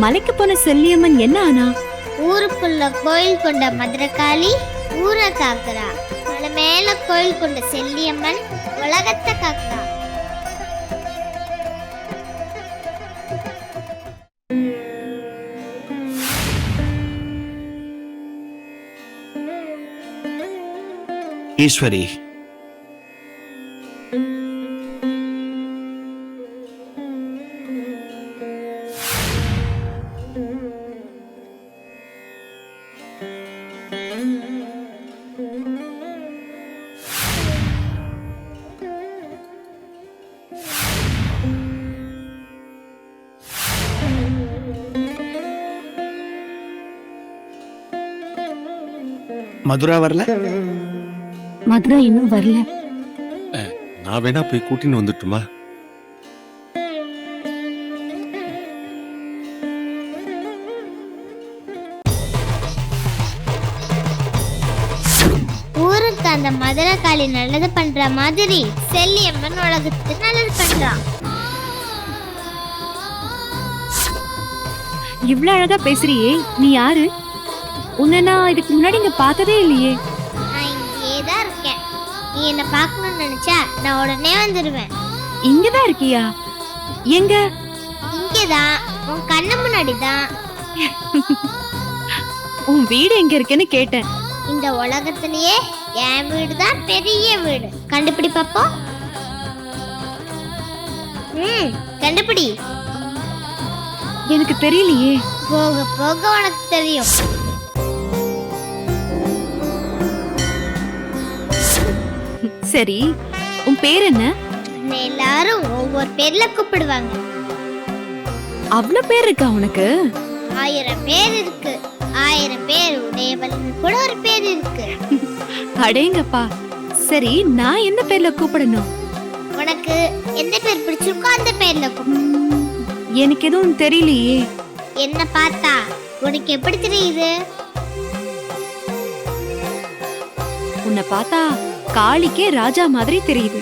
மலைக்கு போன செல்லியம்மன் என்ன ஆனா? ஊருக்குள்ள கோயில் கொண்ட மதுரகாளி ஊரை காக்குறா. மலை மேல கோயில் கொண்ட செல்லியம்மன் உலகத்தை காக்குறா. ஈஸ்வரி, மதுரா வரல? மதுரா இன்னும் வரல. நான் வேணா போய் கூட்டின்னு வந்துட்டுமா? ஊருக்கு அந்த மதுரகாளி நல்லது பண்ற மாதிரி செல்லியம்மன் உலகத்துக்கு நல்லது பண்றா. இவ்ளோ அழகா பேசுறியே, நீ யாரு? உன்னை நான் இதுக்கு முன்னாடி இங்க பார்த்ததே இல்லையே. நான் இங்கேயே தான் இருக்கேன். நீ என்ன பார்க்கணும்னு நினைச்சா நான் உடனே வந்துடுவேன். இங்கதான் இருக்கியா? எங்க? இங்கேதான், உன் கண்ணு முன்னாடி தான். உன் வீடு எங்க இருக்குன்னு கேட்டேன். இந்த உலகத்திலேயே என் வீடு தான் பெரிய வீடு. கண்டுபிடி பாப்போம். கண்டுபிடி. எனக்கு தெரியலையே. போக போக உனக்கு தெரியும். சரி, உன் பேர் என்ன? உன்னை எல்லாரும் ஒவ்வொரு பேர்ல கூப்பிடுவாங்க. அவ்வளவு பேர் இருக்கா உனக்கு? 1000 பேர் இருக்கு. 1000 பேர் உடையவள்னு கூட ஒரு பேர் இருக்கு. அடேங்கப்பா. சரி, நான் என்ன பேர்ல கூப்பிடணும்? உனக்கு எந்த பேர் பிடிச்சிருக்கோ அந்த பேர்ல கூப்பிடு. எனக்கு எதுவும் தெரியலையே. என்ன பார்த்தா உனக்கு எப்படி தெரியுது? உன்னை பார்த்தா காளிக்கே ராஜா மாதிரி தெரியுது.